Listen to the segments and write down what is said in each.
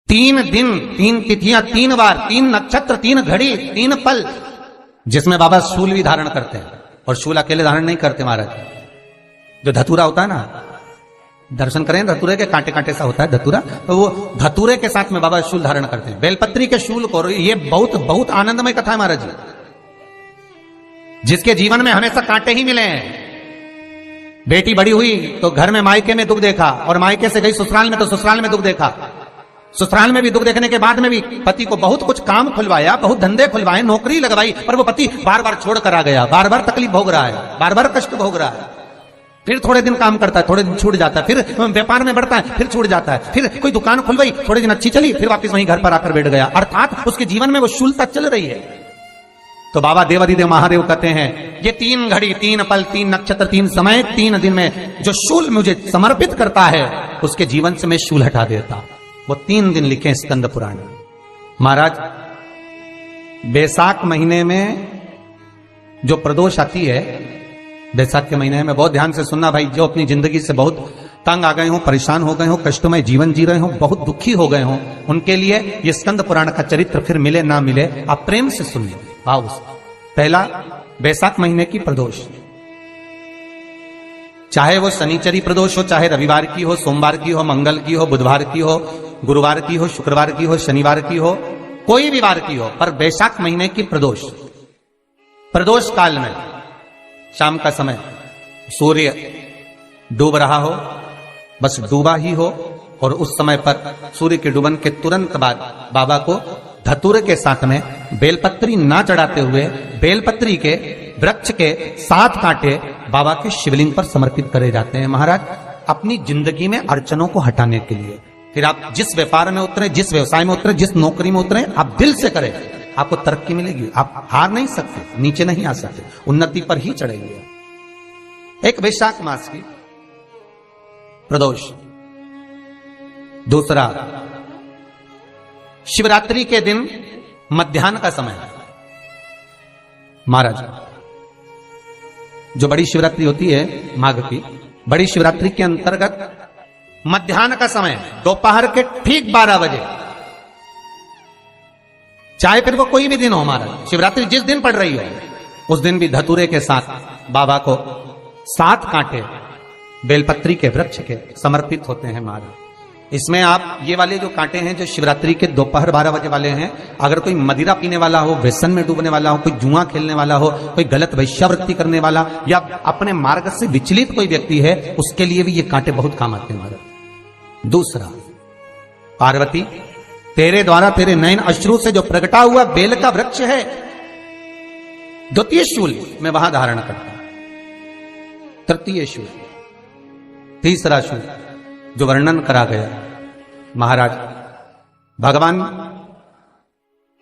3 दिन, 3 तिथियां, 3 बार, 3 नक्षत्र, 3 घड़ी, 3 पल, जिसमें बाबा शूल भी धारण करते हैं। और शूल अकेले धारण नहीं करते महाराज, जो धतूरा होता है ना, दर्शन करें धतूरे के, कांटे कांटे सा होता है धतूरा, तो वो धतूरे के साथ में बाबा शूल धारण करते हैं, बेलपत्री के शूल को। ये बहुत बहुत आनंदमय कथा है महाराज जी, जिसके जीवन में हमेशा कांटे ही मिले हैं। बेटी बड़ी हुई तो घर में मायके में दुख देखा, और मायके से गई ससुराल में तो ससुराल में दुख देखा। ससुराल में भी दुख देखने के बाद में भी पति को बहुत कुछ काम खुलवाया, बहुत धंधे खुलवाए, नौकरी लगवाई, पर वो पति बार बार छोड़ कर आ गया, बार बार तकलीफ भोग रहा है, बार बार कष्ट भोग रहा है। फिर थोड़े दिन काम करता है, थोड़े दिन छूट जाता है, फिर व्यापार में बढ़ता है, फिर छूट जाता है, फिर कोई दुकान खुलवाई, थोड़े दिन अच्छी चली, फिर वापस वहीं घर पर आकर बैठ गया। अर्थात उसके जीवन में वो शूलता चल रही है। तो बाबा देवाधिदेव महादेव कहते हैं, ये 3 घड़ी, 3 पल, 3 नक्षत्र, 3 समय, 3 दिन में जो शूल मुझे समर्पित करता है, उसके जीवन से मैं शूल हटा देता। वो 3 दिन लिखे स्कंद पुराण में। महाराज, बैसाख महीने में जो प्रदोष आती है, बैसाख के महीने में बहुत ध्यान से सुनना भाई, जो अपनी जिंदगी से बहुत तंग आ गए हो, परेशान हो गए हो, कष्टमय जीवन जी रहे हो, बहुत दुखी हो गए हो, उनके लिए ये स्कंद पुराण का चरित्र फिर मिले ना मिले, आप प्रेम से सुनिए भाव से। पहला, बैसाख महीने की प्रदोष, चाहे वो शनिचरी प्रदोष हो, चाहे रविवार की हो, सोमवार की हो, मंगल की हो, बुधवार की हो, गुरुवार की हो, शुक्रवार की हो, शनिवार की हो, कोई भी वार की हो, पर बैसाख महीने की प्रदोष, प्रदोष काल में शाम का समय सूर्य डूब रहा हो, बस डूबा ही हो, और उस समय पर सूर्य के डूबन के तुरंत बाद बाबा को धतूरे के साथ में बेलपत्री ना चढ़ाते हुए बेलपत्री के वृक्ष के 7 कांटे बाबा के शिवलिंग पर समर्पित करे जाते हैं महाराज, अपनी जिंदगी में अड़चनों को हटाने के लिए। फिर आप जिस व्यापार में उतरे, जिस व्यवसाय में उतरे, जिस नौकरी में उतरे, आप दिल से करें, आपको तरक्की मिलेगी। आप हार नहीं सकते, नीचे नहीं आ सकते, उन्नति पर ही चढ़ेंगे। एक वैशाख मास की प्रदोष, दूसरा शिवरात्रि के दिन मध्याह्न का समय। महाराज, जो बड़ी शिवरात्रि होती है माघ की, बड़ी शिवरात्रि के अंतर्गत मध्याह्न का समय, दोपहर के ठीक 12 बजे, चाहे फिर वो कोई भी दिन हो महाराज, शिवरात्रि जिस दिन पड़ रही हो, उस दिन भी धतूरे के साथ बाबा को 7 कांटे बेलपत्री के वृक्ष के समर्पित होते हैं महाराज। इसमें आप ये वाले जो कांटे हैं, जो शिवरात्रि के दोपहर 12 बजे वाले हैं, अगर कोई मदिरा पीने वाला हो, व्यसन में डूबने वाला हो, कोई जुआ खेलने वाला हो, कोई गलत वैश्यावृत्ति करने वाला, या अपने मार्ग से विचलित कोई व्यक्ति है, उसके लिए भी ये कांटे बहुत काम आते हैं महाराज। दूसरा, पार्वती, तेरे द्वारा तेरे नयन अश्रु से जो प्रगटा हुआ बेल का वृक्ष है, द्वितीय शूल मैं वहां धारण करता हूं। तृतीय शूल, तीसरा शूल जो वर्णन करा गया महाराज, भगवान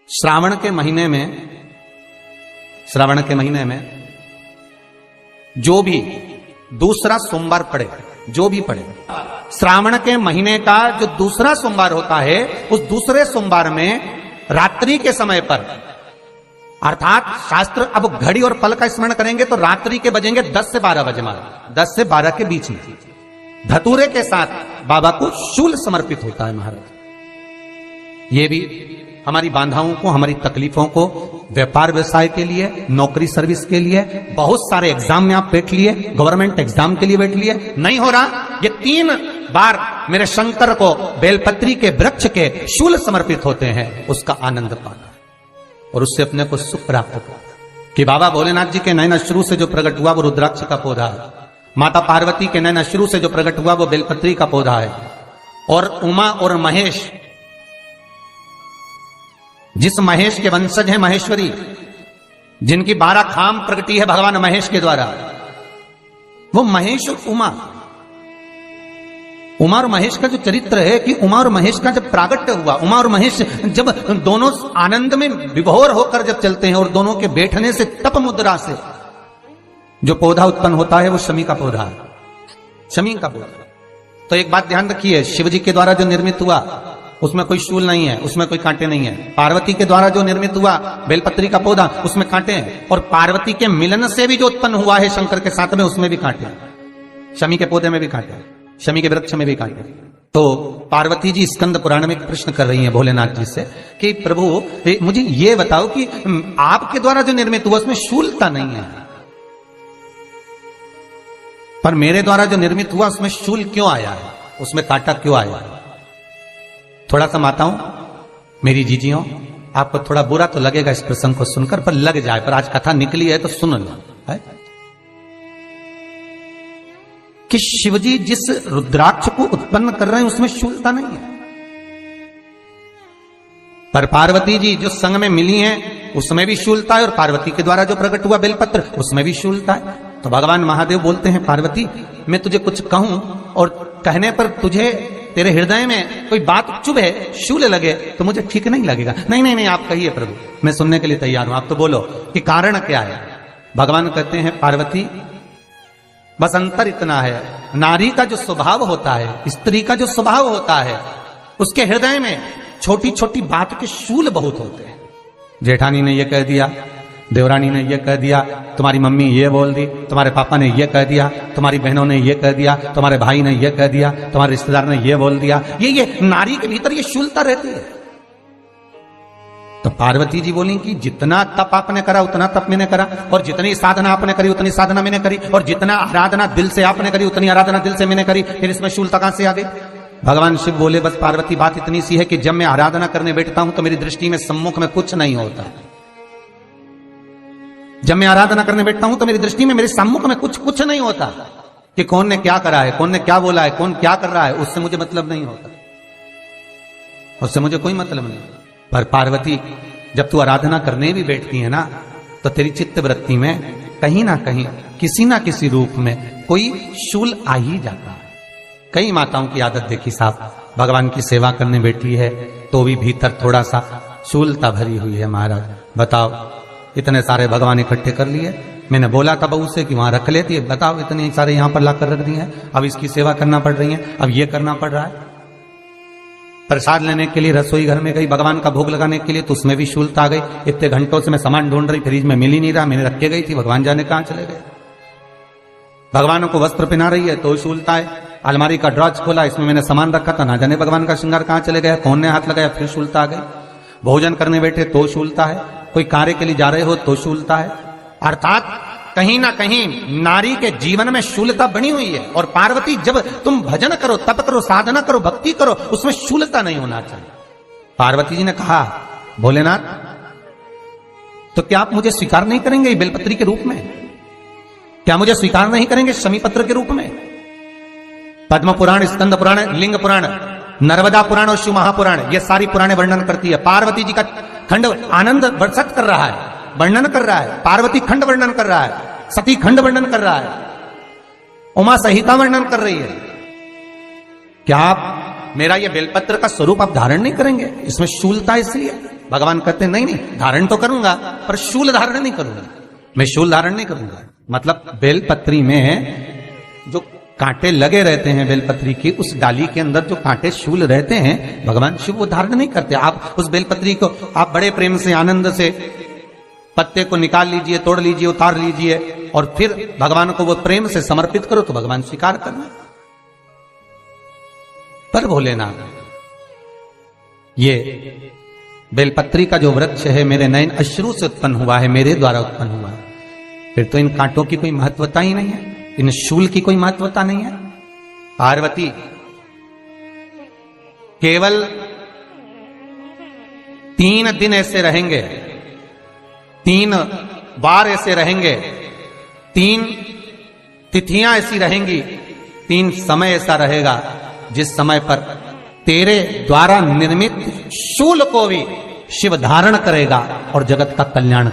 श्रावण के महीने में जो भी दूसरा सोमवार पड़े, जो भी पड़े, श्रावण के महीने का जो दूसरा सोमवार होता है, उस दूसरे सोमवार में रात्रि के समय पर, अर्थात शास्त्र अब घड़ी और पल का स्मरण करेंगे तो रात्रि के बजेंगे 10 से 12 बजे महाराज, 10 से 12 के बीच में धतूरे के साथ बाबा को शूल समर्पित होता है महाराज। ये भी हमारी बाधाओं को, हमारी तकलीफों को, व्यापार व्यवसाय के लिए, नौकरी सर्विस के लिए, बहुत सारे एग्जाम में आप बैठ लिए, गवर्नमेंट एग्जाम के लिए बैठ लिए, नहीं हो रहा, ये 3 बार मेरे शंकर को बेलपत्री के वृक्ष के शूल समर्पित होते हैं, उसका आनंद पाना और उससे अपने को सुख प्राप्त करना। कि बाबा भोलेनाथ जी के नयन अश्रु से जो प्रकट हुआ वो रुद्राक्ष का पौधा है, माता पार्वती के नयन अश्रु से जो प्रकट हुआ वो बेलपत्री का पौधा है, और उमा और महेश, जिस महेश के वंशज है महेश्वरी, जिनकी 12 खाम प्रगटी है भगवान महेश के द्वारा, वो महेश और उमा और महेश का जो चरित्र है कि उमा और महेश का जब प्रागट्य हुआ, उमा और महेश जब दोनों आनंद में विभोर होकर जब चलते हैं, और दोनों के बैठने से तप मुद्रा से जो पौधा उत्पन्न होता है वो शमी का पौधा है, शमी का पौधा। तो एक बात ध्यान रखिए, शिव जी के द्वारा जो निर्मित हुआ उसमें कोई शूल नहीं है, उसमें कोई कांटे नहीं है। पार्वती के द्वारा जो निर्मित हुआ बेलपत्री का पौधा, उसमें कांटे हैं, और पार्वती के मिलन से भी जो उत्पन्न हुआ है शंकर के साथ में, उसमें भी कांटे हैं, शमी के पौधे में भी कांटे हैं, शमी के वृक्ष में भी कांटे हैं। तो पार्वती जी स्कंद पुराण में एक प्रश्न कर रही हैं भोलेनाथ जी से कि प्रभु मुझे ये बताओ कि आपके द्वारा जो निर्मित हुआ उसमें शूलता नहीं है, पर मेरे द्वारा जो निर्मित हुआ उसमें शूल क्यों आया है, उसमें कांटा क्यों आया है? थोड़ा सा माताओं, मेरी जीजियों, आपको थोड़ा बुरा तो लगेगा इस प्रसंग को सुनकर, पर लग जाए, पर आज कथा निकली है तो सुन लो है कि शिवजी जिस रुद्राक्ष को उत्पन्न कर रहे हैं उसमें शूलता नहीं है, पर पार्वती जी जो संग में मिली हैं उसमें भी शूलता है, और पार्वती के द्वारा जो प्रकट हुआ बेलपत्र उसमें भी शूलता है। तो भगवान महादेव बोलते हैं, पार्वती मैं तुझे कुछ कहूं और कहने पर तुझे तेरे हृदय में कोई बात चुभे, शूल लगे तो मुझे ठीक नहीं लगेगा। नहीं नहीं नहीं, आप कहिए प्रभु, मैं सुनने के लिए तैयार हूं, आप तो बोलो कि कारण क्या है। भगवान कहते हैं, पार्वती बस अंतर इतना है, नारी का जो स्वभाव होता है, स्त्री का जो स्वभाव होता है, उसके हृदय में छोटी छोटी बात के शूल बहुत होते हैं। जेठानी ने ये कह दिया, देवरानी ने ये कह दिया, तुम्हारी मम्मी ये बोल दी, तुम्हारे पापा ने ये कह दिया, तुम्हारी बहनों ने ये कह दिया, तुम्हारे भाई ने ये कह दिया, तुम्हारे रिश्तेदार ने ये बोल दिया, ये नारी के भीतर ये शूलता रहती है। तो पार्वती जी बोली कि जितना तप आपने करा उतना तप मैंने करा, और जितनी साधना आपने करी उतनी साधना मैंने करी, और जितना आराधना दिल से आपने करी उतनी आराधना दिल से मैंने करी, फिर इसमें शूलता कहां से आ गई? भगवान शिव बोले, बस पार्वती बात इतनी सी है कि जब मैं आराधना करने बैठता हूं तो मेरी दृष्टि में सम्मुख में कुछ नहीं होता। जब मैं आराधना करने बैठता हूं तो मेरी दृष्टि में मेरे सम्मुख में कुछ नहीं होता कि कौन ने क्या करा है, कौन ने क्या बोला है, कौन क्या कर रहा है, उससे मुझे मतलब नहीं होता, उससे मुझे कोई मतलब नहीं। पर पार्वती जब तू आराधना करने भी बैठती है ना, तो तेरी चित्त वृत्ति में कहीं ना कहीं किसी ना किसी रूप में कोई शूल आ ही जाता है। कई माताओं की आदत देखी साहब, भगवान की सेवा करने बैठी है तो भी भीतर थोड़ा सा शूलता भरी हुई है। महाराज बताओ, इतने सारे भगवान इकट्ठे कर लिए, मैंने बोला था बहू से कि वहां रख लेती है, बताओ इतने सारे यहां पर लाकर रख दिए हैं, अब इसकी सेवा करना पड़ रही है, अब ये करना पड़ रहा है। प्रसाद लेने के लिए रसोई घर में गई, भगवान का भोग लगाने के लिए, तो उसमें भी शूलता आ गई। इतने घंटों से मैं सामान ढूंढ रही, फ्रिज में मिल ही नहीं रहा, मैंने रख के गई थी, भगवान जाने कहां चले गए। भगवानों को वस्त्र पहना रही है तो शूलता है, अलमारी का ड्रॉज खोला, इसमें मैंने सामान रखा था, ना जाने भगवान का श्रृंगार कहां चले गया, कौन ने हाथ लगाया, फिर शूलता आ गई। भोजन करने बैठे तो शूलता है, कोई कार्य के लिए जा रहे हो तो शूलता है। अर्थात कहीं ना कहीं नारी के जीवन में शूलता बनी हुई है। और पार्वती जब तुम भजन करो, तप करो, साधना करो, भक्ति करो, उसमें शूलता नहीं होना चाहिए। पार्वती जी ने कहा, भोलेनाथ तो क्या आप मुझे स्वीकार नहीं करेंगे बेलपत्री के रूप में? क्या मुझे स्वीकार नहीं करेंगे शमीपत्र के रूप में? पद्म पुराण, स्कंद पुराण, लिंग पुराण, नर्मदा पुराण और शिव महापुराण, ये सारी पुराणे वर्णन करती है। पार्वती जी का खंड आनंद वर्षित कर रहा है, वर्णन कर रहा है, पार्वती खंड वर्णन कर रहा है, सती खंड वर्णन कर रहा है, उमा संहिता वर्णन कर रही है। क्या आप मेरा ये बेलपत्र का स्वरूप आप धारण नहीं करेंगे? इसमें शूलता इसलिए भगवान कहते नहीं नहीं, धारण तो करूंगा पर शूल धारण नहीं करूंगा, मैं शूल धारण नहीं करूंगा। मतलब बेलपत्री में जो कांटे लगे रहते हैं, बेलपत्री की उस डाली के अंदर जो कांटे शूल रहते हैं, भगवान शिव वो धारण नहीं करते। आप उस बेलपत्री को आप बड़े प्रेम से, आनंद से पत्ते को निकाल लीजिए, तोड़ लीजिए, उतार लीजिए, और फिर भगवान को वो प्रेम से समर्पित करो तो भगवान स्वीकार करना। पर भोलेनाथ, ये बेलपत्री का जो वृक्ष है मेरे नयन अश्रु से उत्पन्न हुआ है, मेरे द्वारा उत्पन्न हुआ है, फिर तो इन कांटों की कोई महत्वता ही नहीं है, इन शूल की कोई महत्वता नहीं है। पार्वती केवल 3 दिन ऐसे रहेंगे, 3 बार ऐसे रहेंगे, 3 तिथियां ऐसी रहेंगी, 3 समय ऐसा रहेगा जिस समय पर तेरे द्वारा निर्मित शूल को भी शिव धारण करेगा और जगत का कल्याण